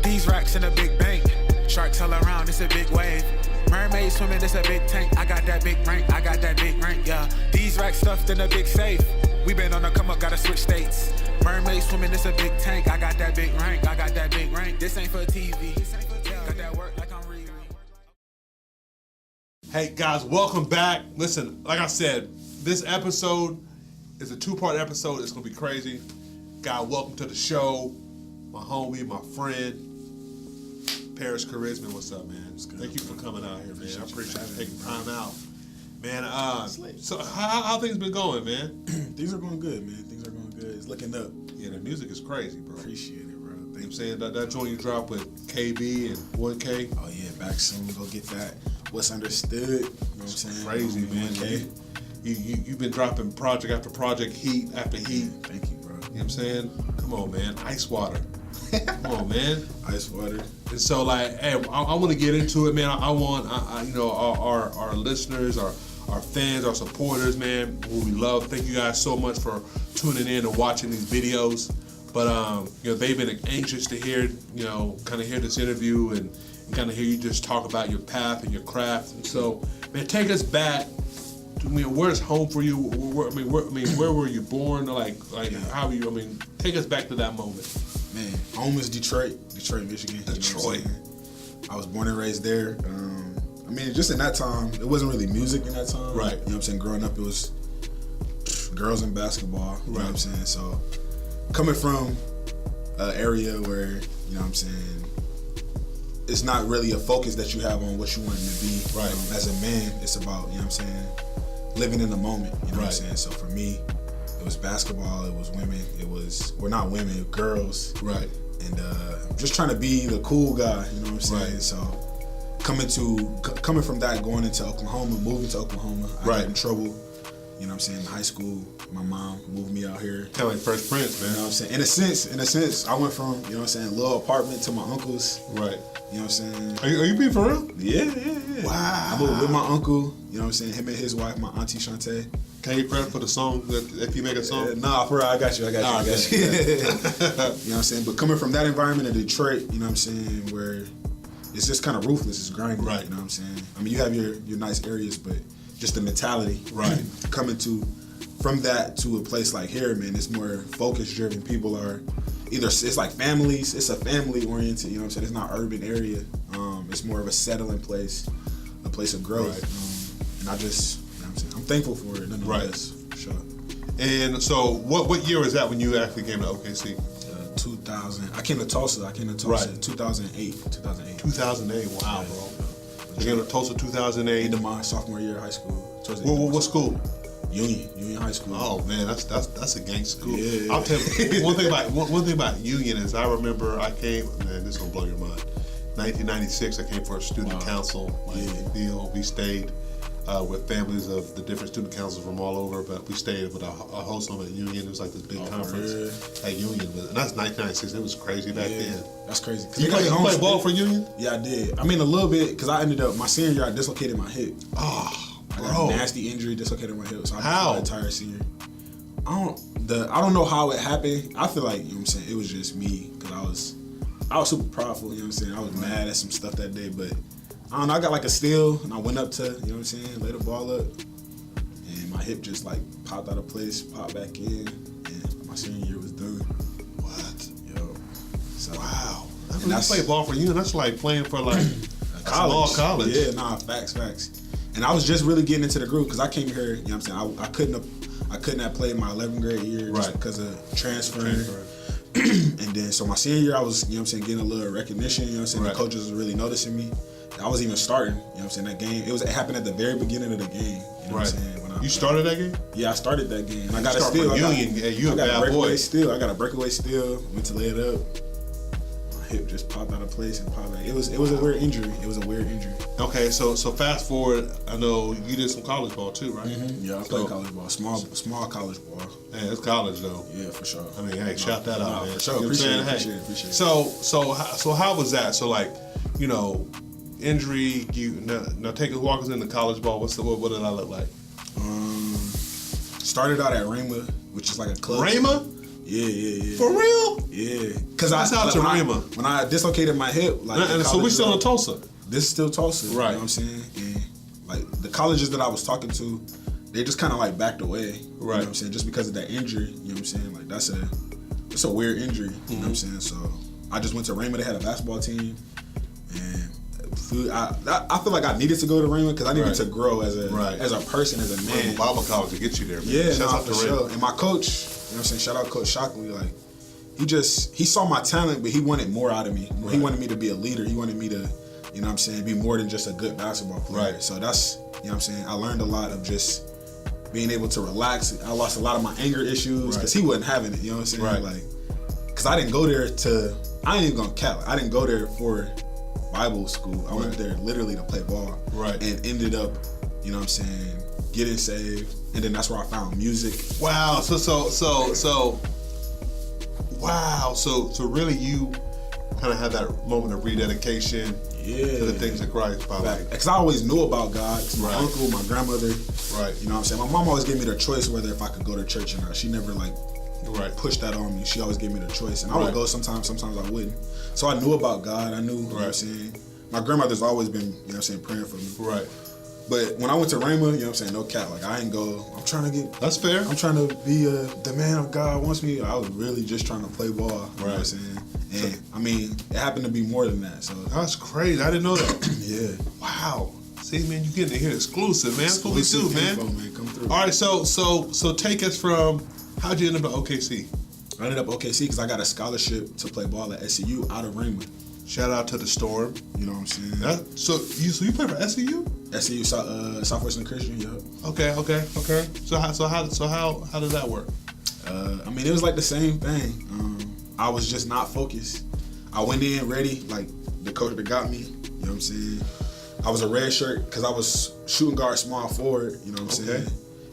These racks in a big bank. Sharks all around, it's a big wave. Mermaid swimming, it's a big tank. I got that big rank, I got that big rank, yeah. These racks stuffed in a big safe. We been on the come up, gotta switch states. Mermaid swimming, it's a big tank. I got that big rank, I got that big rank. This ain't for TV. Got that work like I'm Riri. Hey guys, welcome back. Listen, like I said, this episode is a two-part episode. It's gonna be crazy. God, welcome to the show. My homie, my friend, Parris Chariz. Man, what's up, man? Thank you for coming out here, man. I appreciate you taking time out. Man, so how things been going, man? Things are going good, man. Things are going good. It's looking up. Yeah, the music is crazy, bro. Appreciate it, bro. You know what I'm saying? That joint you dropped with KB and 1K. Oh, yeah, back soon. Go get that. What's understood. You know what I'm saying? Crazy, man. 1K. You've been dropping project after project, heat after heat. Thank you, bro. You know what I'm saying? Come on, man. Ice water. Come on, man. Ice water. And so, like, hey, I want to get into it, man. I want, you know, our listeners, our fans, our supporters, man, who we love. Thank you guys so much for tuning in and watching these videos. But, you know, they've been anxious to hear, you know, kind of hear this interview and kind of hear you just talk about your path and your craft. And so, man, take us back. I mean, where's home for you? Where were you born? Like, how were you? I mean, take us back to that moment. Man, home is Detroit, Michigan. Detroit. You know I was born and raised there. I mean, just in that time, it wasn't really music in that time. Right. You know what I'm saying? Growing up, it was girls and basketball. You know what I'm saying? So, coming from an area where, you know what I'm saying, it's not really a focus that you have on what you want it to be. Right. As a man, it's about, you know what I'm saying, living in the moment. You know what I'm Right. saying? So for me, it was basketball, it was women, well, not women, girls. Right. And just trying to be the cool guy, you know what I'm saying? Right. So coming from that, going into Oklahoma, moving to Oklahoma, I Right. got in trouble, you know what I'm saying, in high school. My mom moved me out here. Kind of like Fresh Prince, man. You know what I'm saying? In a sense, I went from, you know what I'm saying, little apartment to my uncle's. Right. You know what I'm saying? Are you being for real? Yeah. Wow. I moved with my uncle, you know what I'm saying, him and his wife, my auntie Shantae. Can you prep for the song if you make a song? Nah, for real, I got you. Okay. You know what I'm saying? But coming from that environment in Detroit, you know what I'm saying, where it's just kind of ruthless, it's grinding, Right. you know what I'm saying? I mean, you have your nice areas, but just the mentality. Right. Coming from that to a place like here, man, it's more focus driven. People are either, it's like families, it's a family oriented, you know what I'm saying? It's not urban area. It's more of a settling place, a place of growth. Right. And I just, you know what I'm saying, I'm thankful for it nonetheless, for sure. And so, what year was that when you actually came to OKC? 2000. I came to Tulsa. Right. 2008. 2008. Wow, bro. You came to Tulsa 2008. Into my sophomore year of high school. What school? Union High School. Oh man, that's a gang school. Yeah. I'll tell you one thing about Union is I remember I came. Man, this is gonna blow your mind. 1996, I came for a student council deal. We stayed with families of the different student councils from all over, but we stayed with a host home at Union. It was like this big conference at Union, and that's 1996. It was crazy back then. That's crazy. You play ball for Union? Yeah, I did. I mean, a little bit, because I ended up, my senior year, I dislocated my hip. Oh, I bro. got a nasty injury, dislocated my hip. So I How? missed my entire senior. I don't know how it happened. I feel like, you know what I'm saying, it was just me, because I was super prideful, you know what I'm saying. I was mad at some stuff that day, but I don't know, I got like a steal, and I went up to, you know what I'm saying, lay the ball up, and my hip just like popped out of place, popped back in, and my senior year was done. What? Yo. So, Wow. And You play ball for Union. That's like playing for like a small college. Yeah, nah, facts. And I was just really getting into the groove, because I came here, you know what I'm saying, I couldn't have played my 11th grade year just because of transferring. And then, so my senior year, I was, you know what I'm saying, getting a little recognition, you know what I'm saying, the coaches was really noticing me. I wasn't even starting, you know what I'm saying, that game. It happened at the very beginning of the game, you know what I'm saying. You started that game? Yeah, I started that game. And I got a start steal. for Union. You a bad boy. I got a breakaway steal, went to lay it up. My hip just popped out of place and popped back. It was a weird injury. Okay, so fast forward, I know you did some college ball too, right? Mm-hmm. Yeah, I played college ball, small college ball. Yeah, it's college though. Yeah, for sure. I mean, hey, shout that out, man. For sure. You know Appreciate it. So how was that? So like, you know, injury. Now take us, walk us into college ball. What did I look like? Started out at Rhema, which is like a club. Rhema? Yeah. For real? Yeah. Because when I dislocated my hip, like, and so we're still in Tulsa. This is still Tulsa, right? You know what I'm saying? And like the colleges that I was talking to, they just kind of like backed away, right? You know what I'm saying? Just because of that injury, you know what I'm saying? Like that's a weird injury, you know what I'm saying? So I just went to Raymond. They had a basketball team, and I feel like I needed to go to Raymond because I needed to grow as a person, as a man. Bible college to get you there, man. Yeah, shout out to sure. And my coach, you know what I'm saying? Shout out Coach Shockley. Like he saw my talent, but he wanted more out of me. Right. He wanted me to be a leader. He wanted me to, you know what I'm saying, be more than just a good basketball player. Right. So that's, you know what I'm saying, I learned a lot of just being able to relax. I lost a lot of my anger issues because he wasn't having it, you know what I'm saying? Right. Like, because I didn't go there I ain't even gonna cap. I didn't go there for Bible school. I went there literally to play ball. Right. And ended up, you know what I'm saying, getting saved. And then that's where I found music. Wow. So really you kind of had that moment of rededication to the things of Christ. Because I always knew about God. My uncle, my grandmother. Right. You know what I'm saying? My mom always gave me the choice whether if I could go to church or not. She never pushed that on me. She always gave me the choice. And I would go sometimes I wouldn't. So I knew about God. I knew, you know what I'm saying? My grandmother's always been, you know what I'm saying, praying for me. Right. But when I went to Raymond, you know what I'm saying, no cap. Like I ain't go, I'm trying to get... That's fair. I'm trying to be the man of God wants me. I was really just trying to play ball. You know what I'm saying? And I mean, it happened to be more than that. So that's crazy. I didn't know that. Yeah. Wow. See, man, you getting to hear exclusive, man. That's what we do, man. Come through. All right, so take us from, how'd you end up at OKC? I ended up at OKC because I got a scholarship to play ball at SCU out of Raymond. Shout out to the Storm. You know what I'm saying? So you play for SCU? SCU, Southwestern Christian. Yep. Okay. So how does that work? I mean, it was like the same thing. I was just not focused. I went in ready, like the coach that got me. You know what I'm saying? I was a red shirt because I was shooting guard, small forward. You know what I'm saying?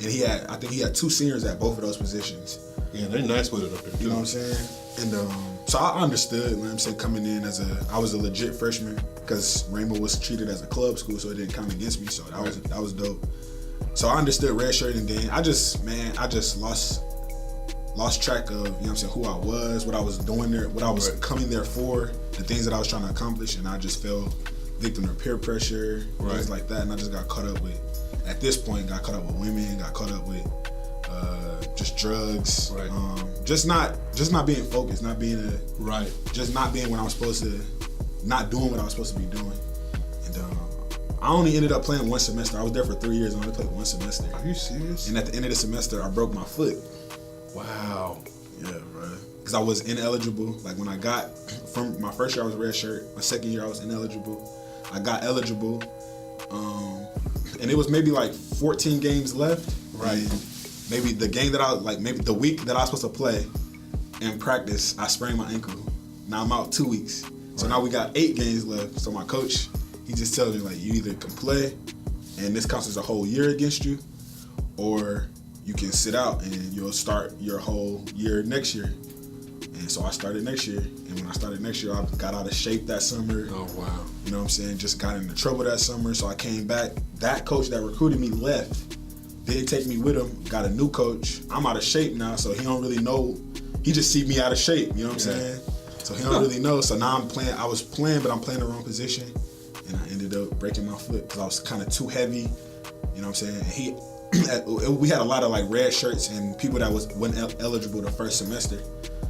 And I think he had 2 seniors at both of those positions. Yeah, they're nice with it up there too. You know what I'm saying? And so I understood, you know what I'm saying, coming in I was a legit freshman because Raymond was treated as a club school, so it didn't count against me. So that was dope. So I understood red shirt, and then I just lost track of, you know what I'm saying, who I was, what I was doing there, what I was coming there for, the things that I was trying to accomplish, and I just fell victim to peer pressure, things like that, and I just got caught up with women, got caught up with just drugs, just not being focused, just not being what I was supposed to, not doing what I was supposed to be doing. And I only ended up playing 1 semester. I was there for 3 years and I only played 1 semester. Are you serious? And at the end of the semester, I broke my foot. Wow. Yeah, bro. Because I was ineligible. Like when I got, from my first year I was red shirt, my second year I was ineligible. I got eligible, and it was maybe like 14 games left. Right. Maybe the game that maybe the week that I was supposed to play in practice, I sprained my ankle. Now I'm out 2 weeks. So now we got 8 games left. So my coach, he just tells me like, you either can play and this counts as a whole year against you, or you can sit out and you'll start your whole year next year. And so I started next year. And when I started next year, I got out of shape that summer. Oh, wow. You know what I'm saying? Just got into trouble that summer. So I came back. That coach that recruited me left. Didn't take me with him. Got a new coach. I'm out of shape now, so he don't really know. He just see me out of shape. You know what I'm saying? So he don't really know. So now I'm playing. I was playing, but I'm playing the wrong position. And I ended up breaking my foot because I was kind of too heavy. You know what I'm saying? And we had a lot of like red shirts and people that wasn't eligible the first semester.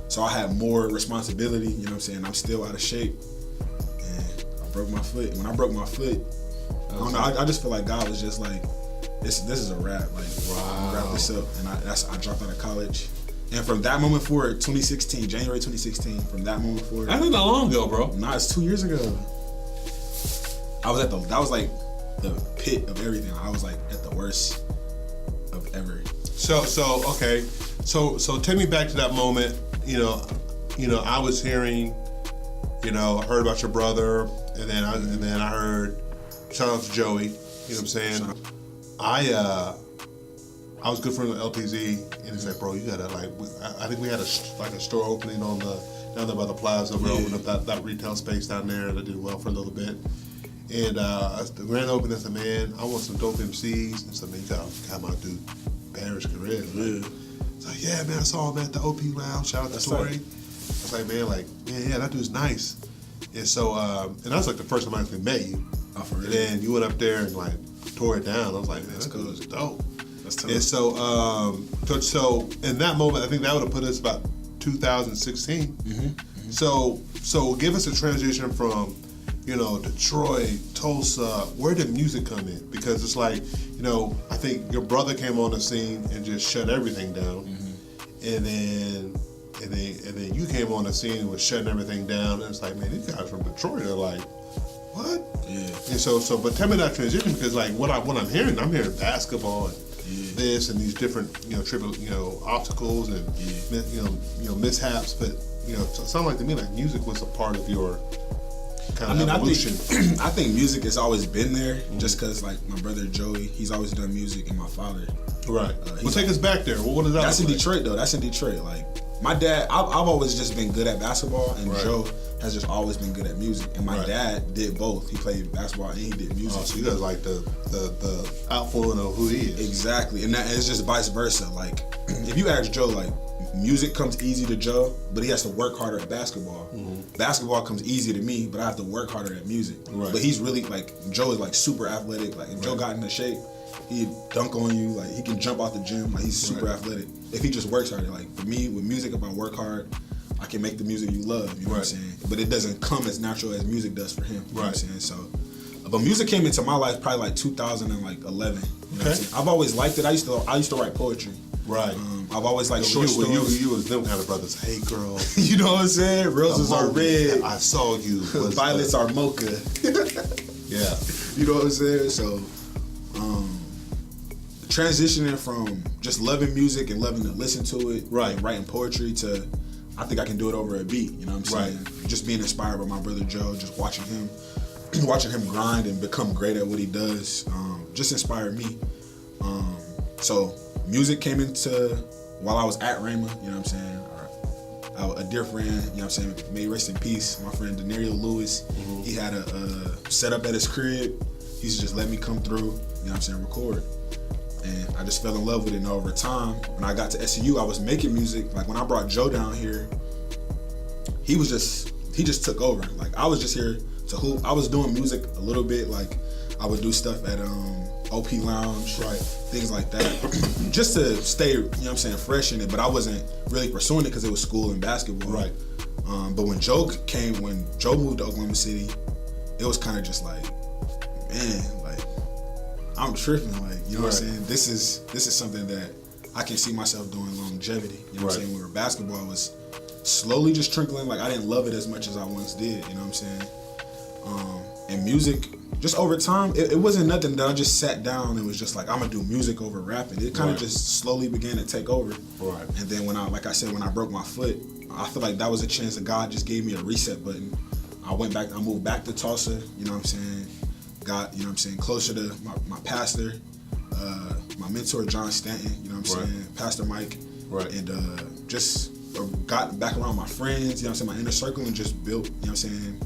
So I had more responsibility, you know what I'm saying? I'm still out of shape. And I broke my foot. When I broke my foot, I don't know, I just feel like God was just like, this is a wrap. Like, wow. Wrap this up. And I dropped out of college. And from that moment forward, January 2016, from that moment forward. That's not that long ago, bro. Nah, it's 2 years ago. That was like the pit of everything. I was like at the worst of ever. So okay. So take me back to that moment. You know, I was hearing, I heard about your brother, and then I heard, shout out to Joey. You know what I'm saying? I was good friends with LPZ, and he's like, bro, you gotta I think we had a store opening down there by the plaza. We opened up that retail space down there, and I did well for a little bit. And the grand opening, I said, man, I want some dope MCs. And so, man, you got my dude, Parris Chariz. It's like, yeah, man, I saw him at the OP Lounge. Shout out to Tori. I was like, man, yeah, that dude's nice. And so, and that was like the first time I actually met you. Oh, for real? And then you went up there and like tore it down. I was like, man, that dude was dope. That's tough. And so in that moment, I think that would have put us about 2016. Mm-hmm. So give us a transition from, you know, Detroit, Tulsa. Where did music come in? Because it's like, you know, I think your brother came on the scene and just shut everything down, and then you came on the scene and was shutting everything down. And it's like, man, these guys from Detroit are like, what? Yeah. And so, but tell me that transition, because like what I'm hearing basketball and this and these different, you know, obstacles and you know mishaps, but you know, so it sounded like to me like music was a part of your kind of evolution. I think music has always been there, just because like my brother Joey, he's always done music, and my father. Right. Well, take us back there. Well, what is that? That's in Detroit though. That's in Detroit. Like my dad, I've always just been good at basketball, and Joe has just always been good at music. And my dad did both. He played basketball and he did music. Oh, so you guys like the outflowing of who he is. Exactly, and it's just vice versa. Like if you ask Joe, like music comes easy to Joe, but he has to work harder at basketball. Basketball comes easy to me, but I have to work harder at music. Right. But he's really like, Joe is like super athletic. Like if Joe got into shape, he'd dunk on you. Like he can jump out the gym. Like he's super athletic. If he just works harder. Like for me, with music, if I work hard, I can make the music you love. You know what I'm saying? But it doesn't come as natural as music does for him. You know what I'm saying? So, but music came into my life probably like 2011. You know what I'm saying? I've always liked it. I used to write poetry. Right. I've always liked short stories. You was them kind of brothers. Hey, girl. You know what I'm saying? Roses are red. I saw you. Violets are mocha. Yeah. You know what I'm saying? So, transitioning from just loving music and loving to listen to it, and writing poetry, to I think I can do it over a beat. You know what I'm saying? Just being inspired by my brother Joe, just watching him grind and become great at what he does, just inspired me. So music came into while I was at Rhema, you know what I'm saying? A dear friend, you know what I'm saying, may rest in peace, my friend Denario Lewis, he had a setup at his crib. He used to just let me come through, you know what I'm saying, record. And I just fell in love with it. And over time, when I got to SCU, I was making music. Like when I brought Joe down here, he just took over. Like I was just here to hoop. I was doing music a little bit. Like I would do stuff at OP Lounge, things like that, just to stay, you know what I'm saying, fresh in it. But I wasn't really pursuing it because it was school and basketball. But when Joe moved to Oklahoma City, it was kind of just like, man, like I'm tripping. Like, you know what I'm saying? This is something that I can see myself doing longevity. You know what I'm saying? Where basketball was slowly just trickling. Like I didn't love it as much as I once did. You know what I'm saying? And music, just over time, it wasn't nothing that I just sat down and was just like, I'm gonna do music over rapping. It kind of just slowly began to take over. And then when I broke my foot, I feel like that was a chance that God just gave me a reset button. I moved back to Tulsa, you know what I'm saying? Got, you know what I'm saying, closer to my pastor, my mentor, John Stanton, you know what I'm saying? Pastor Mike. And just got back around my friends, you know what I'm saying, my inner circle, and just built, you know what I'm saying,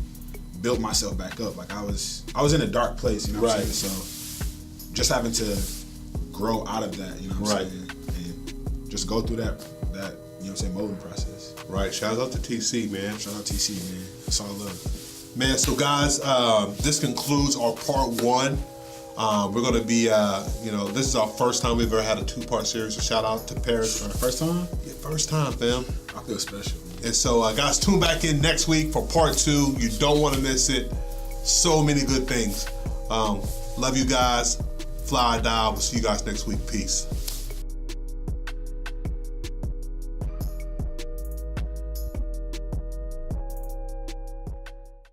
built myself back up. Like I was in a dark place, you know what I'm saying? So just having to grow out of that, you know what I'm saying? And just go through that, you know what I'm saying, molding process. Shout out to TC, man. Shout out TC, man. It's all love. Man, so guys, this concludes our part one. We're gonna be, this is our first time we've ever had a 2-part series. So shout out to Parris. First time? Yeah, first time, fam. I feel special. And so, guys, tune back in next week for part 2. You don't want to miss it. So many good things. Love you guys. Fly or die. We'll see you guys next week. Peace.